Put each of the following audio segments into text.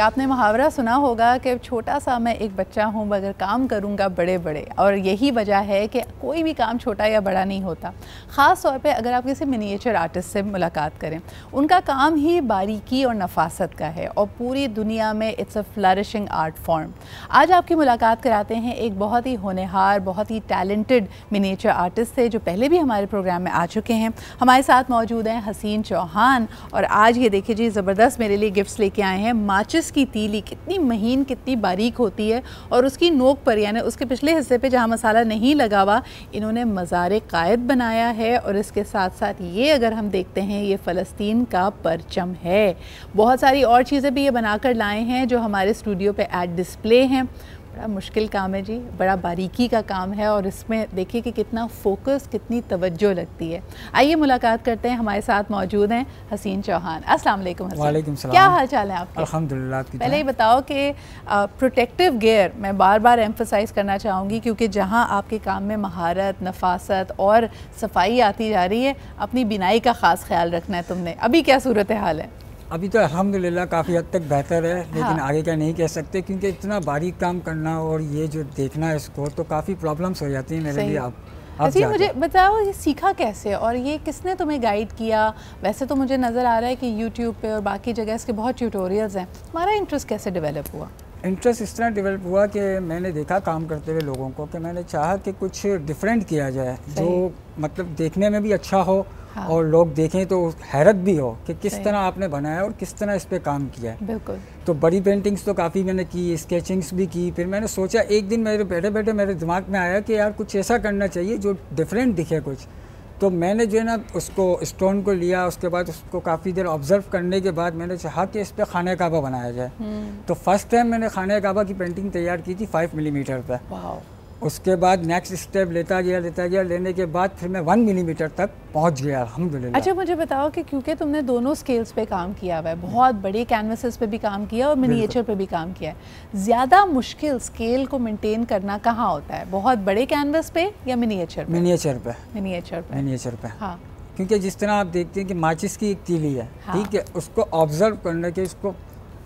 आपने मुहावरा सुना होगा कि छोटा सा मैं एक बच्चा हूँ मगर काम करूँगा बड़े बड़े। और यही वजह है कि कोई भी काम छोटा या बड़ा नहीं होता। ख़ास तौर पे अगर आप किसी मिनिएचर आर्टिस्ट से मुलाकात करें, उनका काम ही बारीकी और नफासत का है और पूरी दुनिया में it's a flourishing art form. आज आपकी मुलाकात कराते हैं एक बहुत ही होनहार, बहुत ही टैलेंटेड मिनिएचर आर्टिस्ट से जो पहले भी हमारे प्रोग्राम में आ चुके हैं। हमारे साथ मौजूद हैं हसीन चौहान। और आज ये देखिए जी, ज़बरदस्त मेरे लिए गिफ्ट्स लेके आए हैं। माचिस की तीली कितनी महीन, कितनी बारीक होती है और उसकी नोक पर यानी उसके पिछले हिस्से पे जहाँ मसाला नहीं लगा हुआ, इन्होंने मज़ार कायद बनाया है। और इसके साथ साथ ये अगर हम देखते हैं, ये फ़लस्तीन का परचम है। बहुत सारी और चीज़ें भी ये बनाकर लाए हैं जो हमारे स्टूडियो पे एट डिस्प्ले हैं। बड़ा मुश्किल काम है जी, बड़ा बारीकी का काम है और इसमें देखिए कि कितना फोकस, कितनी तवज्जो लगती है। आइए मुलाकात करते हैं। हमारे साथ मौजूद हैं हसीन चौहान। अस्सलाम वालेकुम हसीन। वालेकुम सलाम। क्या हाल चाल है आपके? अल्हम्दुलिल्लाह। पहले ही बताओ कि प्रोटेक्टिव गियर मैं बार बार एम्फसाइज़ करना चाहूँगी, क्योंकि जहाँ आपके काम में महारत, नफासत और सफाई आती जा रही है, अपनी बिनाई का ख़ास ख्याल रखना है तुमने। अभी क्या सूरत हाल है? अभी तो अल्हम्दुलिल्लाह काफ़ी हद तक बेहतर है, लेकिन हाँ। आगे का नहीं कह सकते, क्योंकि इतना बारीक काम करना और ये जो देखना है इसको, तो काफ़ी प्रॉब्लम्स हो जाती हैं मेरे लिए। जी, मुझे बताओ ये सीखा कैसे और ये किसने तुम्हें गाइड किया? वैसे तो मुझे नज़र आ रहा है कि यूट्यूब पे और बाकी जगह इसके बहुत ट्यूटोरियल्स हैं। तुम्हारा इंटरेस्ट कैसे डेवलप हुआ? इंटरेस्ट इस तरह डेवलप हुआ कि मैंने देखा काम करते हुए लोगों को, कि मैंने चाहा कि कुछ डिफरेंट किया जाए जो मतलब देखने में भी अच्छा हो। हाँ। और लोग देखें तो हैरत भी हो कि किस तरह आपने बनाया और किस तरह इस पे काम किया है। बिल्कुल। तो बड़ी पेंटिंग्स तो काफ़ी मैंने की, स्केचिंग्स भी की। फिर मैंने सोचा, एक दिन मेरे बैठे बैठे मेरे दिमाग में आया कि यार कुछ ऐसा करना चाहिए जो डिफरेंट दिखे कुछ। तो मैंने जो है ना उसको स्टोन को लिया, उसके बाद उसको काफ़ी देर ऑब्जर्व करने के बाद मैंने चाहा कि इस पर खाने काबा बनाया जाए। तो फर्स्ट टाइम मैंने खाने काबा की पेंटिंग तैयार की थी 5 मिलीमीटर पर। उसके बाद नेक्स्ट स्टेप लेता गया, लेने के बाद फिर मैं 1 मिलीमीटर तक पहुंच गया अल्हम्दुलिल्लाह। अच्छा, मुझे बताओ कि क्योंकि तुमने दोनों स्केल्स पे काम किया हुआ है, बहुत बड़े कैनवसेस पे भी काम किया और मिनिएचर पे भी काम किया है, ज़्यादा मुश्किल स्केल को मेंटेन करना कहाँ होता है? बहुत बड़े कैनवस पे या मिनिएचर पे? मिनिएचर पे। हाँ। क्योंकि जिस तरह आप देखते हैं कि माचिस की एक तीली है, ठीक है, उसको ऑब्जर्व करने के,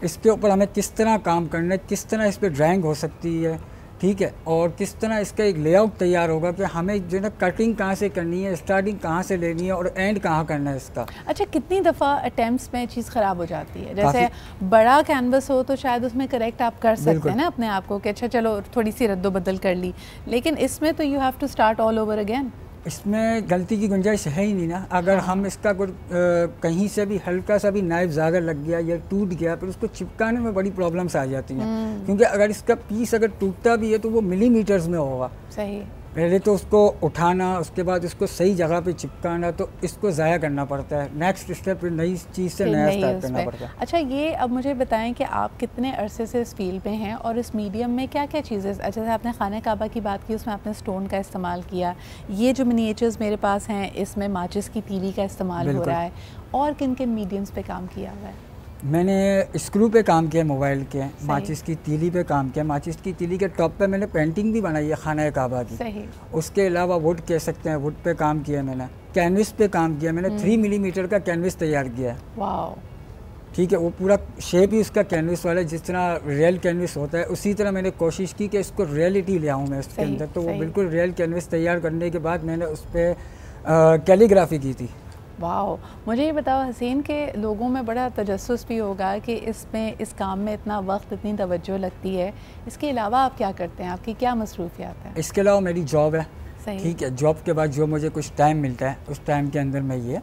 इसके ऊपर हमें किस तरह काम करना है, किस तरह इस पर ड्राइंग हो सकती है, ठीक है, और किस तरह इसका एक लेआउट तैयार होगा कि हमें जो है ना कटिंग कहाँ से करनी है, स्टार्टिंग कहाँ से लेनी है और एंड कहाँ करना है इसका। अच्छा, कितनी दफ़ा अटेम्प्ट्स में चीज़ ख़राब हो जाती है? जैसे बड़ा कैनवस हो तो शायद उसमें करेक्ट आप कर सकते हैं ना अपने आप को कि अच्छा चलो थोड़ी सी रद्दो बदल कर ली, लेकिन इसमें तो you have to start all over again. इसमें गलती की गुंजाइश है ही नहीं ना। अगर हम इसका कुछ कहीं से भी हल्का सा भी नाइफ ज़्यादा लग गया या टूट गया, फिर उसको चिपकाने में बड़ी प्रॉब्लम्स आ जाती हैं। क्योंकि अगर इसका पीस अगर टूटता भी है तो वो मिलीमीटर्स में होगा। सही। पहले तो उसको उठाना, उसके बाद उसको सही जगह पे चिपकाना, तो इसको ज़ाया करना पड़ता है। नेक्स्ट स्टेप फिर नई चीज़ से नया स्टार्ट करना पड़ता है। अच्छा, ये अब मुझे बताएं कि आप कितने अरसे से इस फील्ड पे हैं और इस मीडियम में क्या क्या चीज़ें, अच्छा जैसे आपने खाने काबा की बात की, उसमें आपने स्टोन का इस्तेमाल किया, ये जो मिनिएचर्स मेरे पास हैं इसमें माचिस की तीली का इस्तेमाल हो रहा है, और किन किन मीडियम्स पे काम किया हुआ है? मैंने स्क्रू पे काम किया, मोबाइल के, माचिस की तीली पे काम किया। माचिस की तीली के टॉप पे मैंने पेंटिंग भी बनाई है खाना काबा की। सही। उसके अलावा वुड कह सकते हैं, वुड पे काम किया मैंने, कैनविस पे काम किया मैंने। 3 मिलीमीटर का कैनविस तैयार किया है। वाह। ठीक है, वो पूरा शेप ही उसका कैनविस वाला, जिस तरह रियल कैनविस होता है उसी तरह मैंने कोशिश की कि इसको रियलिटी ले आऊँ मैं इसके अंदर। तो वो बिल्कुल रियल कैनविस तैयार करने के बाद मैंने उस पर कैलीग्राफी की थी। वाह। मुझे ये बताओ हसीन के लोगों में बड़ा तजस्सुस भी होगा कि इसमें, इस काम में इतना वक्त, इतनी तवज्जो लगती है। इसके अलावा आप क्या करते हैं? आपकी क्या मसरूफियात है? इसके अलावा मेरी जॉब है। ठीक है, जॉब के बाद जो मुझे कुछ टाइम मिलता है उस टाइम के अंदर मैं ये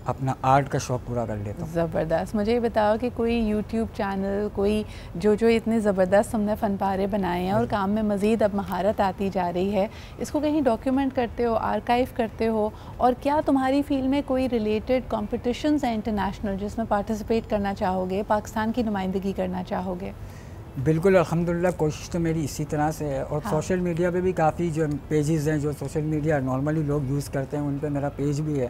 अपना आर्ट का शौक पूरा कर लेता हूँ। ज़बरदस्त। मुझे ये बताओ कि कोई यूट्यूब चैनल, कोई जो इतने ज़बरदस्त हमने फ़नपारे बनाए हैं और काम में मज़ीद अब महारत आती जा रही है, इसको कहीं डॉक्यूमेंट करते हो, आर्काइव करते हो? और क्या तुम्हारी फील्ड में कोई रिलेटेड कॉम्पिटिशन्स हैं इंटरनेशनल जिसमें पार्टिसिपेट करना चाहोगे, पाकिस्तान की नुमाइंदगी करना चाहोगे? बिल्कुल, अल्हम्दुलिल्लाह, कोशिश तो मेरी इसी तरह से है। और सोशल मीडिया पे भी काफ़ी जो पेजेस हैं, जो सोशल मीडिया नॉर्मली लोग यूज़ करते हैं, उन पे मेरा पेज भी है।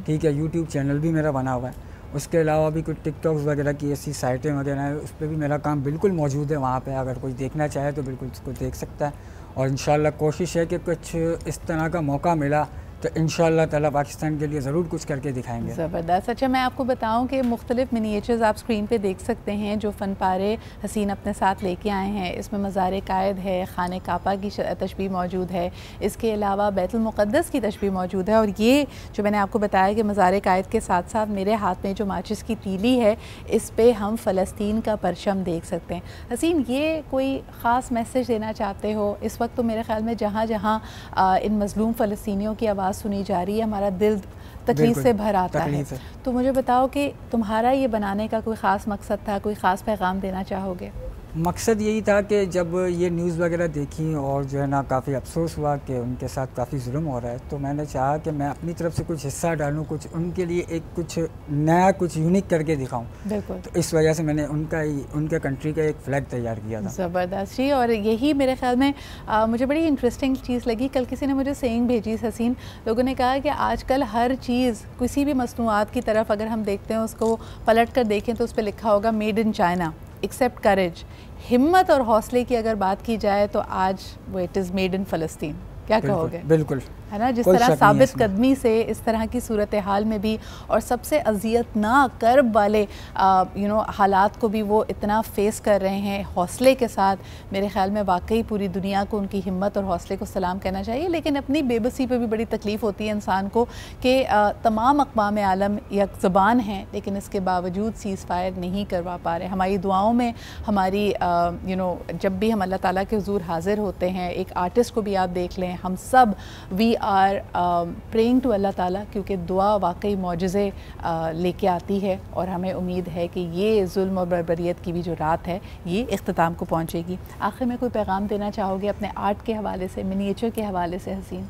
ठीक है, यूट्यूब चैनल भी मेरा बना हुआ है। उसके अलावा भी कुछ टिकटॉक्स वगैरह की ऐसी साइटें वगैरह हैं, उस पर भी मेरा काम बिल्कुल मौजूद है। वहाँ पे अगर कोई देखना चाहे तो बिल्कुल उसको देख सकता है। और इंशाल्लाह कोशिश है कि कुछ इस तरह का मौका मिला तो इंशाअल्लाह ताला पाकिस्तान के लिए ज़रूर कुछ करके दिखाएंगे। ज़बरदस्त। अच्छा, मैं आपको बताऊं कि मुख्तलिफ़ मिनिएचर्स आप स्क्रीन पे देख सकते हैं जो फ़न पारे हसीन अपने साथ लेके आए हैं। इसमें मज़ार कायद है, खाने काबा की तशबीह मौजूद है, इसके अलावा बैतुल मुक़द्दस की तशबीह मौजूद है, और ये जो मैंने आपको बताया कि मज़ार कायद के साथ साथ मेरे हाथ में जो माचिस की तीली है, इस पर हम फ़लस्तीन का परचम देख सकते हैं। हसीन, ये कोई ख़ास मैसेज देना चाहते हो? इस वक्त तो मेरे ख़्याल में जहाँ जहाँ इन मज़लूम फ़लस्तीनियों की आवाज़ सुनी जा रही है, हमारा दिल तकलीफ़ से भर आता है। तो मुझे बताओ कि तुम्हारा ये बनाने का कोई ख़ास मकसद था, कोई ख़ास पैगाम देना चाहोगे? मकसद यही था कि जब ये न्यूज़ वगैरह देखी और जो है ना काफ़ी अफसोस हुआ कि उनके साथ काफ़ी जुल्म हो रहा है, तो मैंने चाहा कि मैं अपनी तरफ से कुछ हिस्सा डालूं, कुछ उनके लिए एक कुछ नया, कुछ यूनिक करके दिखाऊं। बिल्कुल। तो इस वजह से मैंने उनके कंट्री का एक फ़्लैग तैयार किया था। ज़बरदस्त जी। और यही मेरे ख्याल में मुझे बड़ी इंटरेस्टिंग चीज़ लगी। कल किसी ने मुझे सेइंग भेजी हसीन, लोगों ने कहा कि आजकल हर चीज़, किसी भी मसनूआत की तरफ अगर हम देखते हैं, उसको पलट कर देखें तो उस पर लिखा होगा मेड इन चाइना, एक्सेप्ट करेज। हिम्मत और हौसले की अगर बात की जाए तो आज वो इट इज़ मेड इन फ़लस्तीन। क्या कहोगे? बिल्कुल, है ना, जिस तरह साबित कदमी से इस तरह की सूरत हाल में भी, और सबसे अजियतनाक कर्ब वाले हालात को भी वो इतना फेस कर रहे हैं हौसले के साथ। मेरे ख़्याल में वाकई पूरी दुनिया को उनकी हिम्मत और हौसले को सलाम कहना चाहिए। लेकिन अपनी बेबसी पे भी बड़ी तकलीफ़ होती है इंसान को कि तमाम अक़वाम आलम एक ज़बान हैं, लेकिन इसके बावजूद सीज़ फायर नहीं करवा पा रहे। हमारी दुआओं में, हमारी जब भी हम अल्लाह ताला के हुज़ूर हाज़िर होते हैं, एक आर्टिस्ट को भी आप देख लें, हम सब we are praying to Allah ताला, क्योंकि दुआ वाकई मौजज़े लेके आती है, और हमें उम्मीद है कि ये जुल्म और बर्बरियत की भी जो रात है ये इख्तिताम को पहुँचेगी। आखिर में कोई पैगाम देना चाहोगे अपने आर्ट के हवाले से, मिनिएचर के हवाले से हसीन?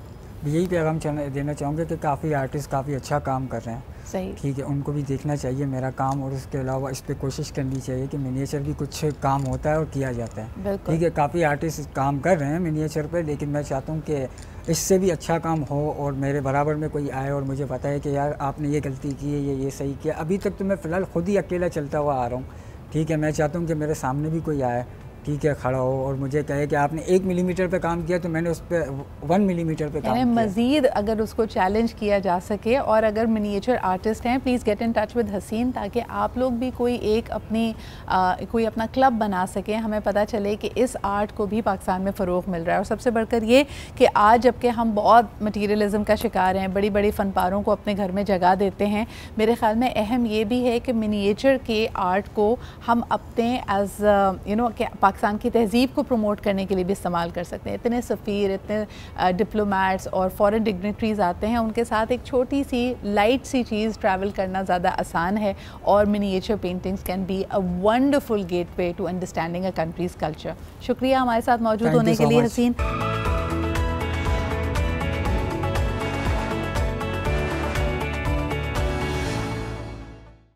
यही पैगाम देना चाहूँगा कि काफ़ी आर्टिस्ट काफ़ी अच्छा काम कर रहे हैं। सही, ठीक है, उनको भी देखना चाहिए मेरा काम, और उसके अलावा इस पर कोशिश करनी चाहिए कि मिनिएचर भी कुछ काम होता है और किया जाता है। ठीक है, काफ़ी आर्टिस्ट काम कर रहे हैं मिनिएचर पे, लेकिन मैं चाहता हूँ कि इससे भी अच्छा काम हो और मेरे बराबर में कोई आए और मुझे पता है कि यार आपने ये गलती की है, ये सही किया। अभी तक तो मैं फ़िलहाल खुद ही अकेला चलता हुआ आ रहा हूँ। ठीक है, मैं चाहता हूँ कि मेरे सामने भी कोई आए, ठीक है, खड़ा हो और मुझे कहे कि आपने 1 मिलीमीटर पे काम किया तो मैंने उस पर 1 मिलीमीटर पे काम किया। मज़ीद अगर उसको चैलेंज किया जा सके, और अगर मिनिएचर आर्टिस्ट हैं, please get in touch with हसीन, ताकि आप लोग भी कोई एक कोई अपना क्लब बना सकें। हमें पता चले कि इस आर्ट को भी पाकिस्तान में फ़रोग़ मिल रहा है। और सबसे बढ़कर ये कि आज जबकि हम बहुत मटीरियलिज़म का शिकार हैं, बड़ी बड़ी फ़नपारों को अपने घर में जगह देते हैं, मेरे ख़्याल में अहम ये भी है कि मिनिएचर के आर्ट को हम अपने एज़ पाकिस्तान की तहज़ीब को प्रमोट करने के लिए भी इस्तेमाल कर सकते हैं। इतने सफ़ीर, इतने डिप्लोमैट्स और फॉरेन डिग्नेटरीज़ आते हैं, उनके साथ एक छोटी सी लाइट सी चीज़ ट्रैवल करना ज़्यादा आसान है, और miniature paintings can be a wonderful gateway to understanding a country's culture. शुक्रिया हमारे साथ मौजूद होने के लिए हसीन।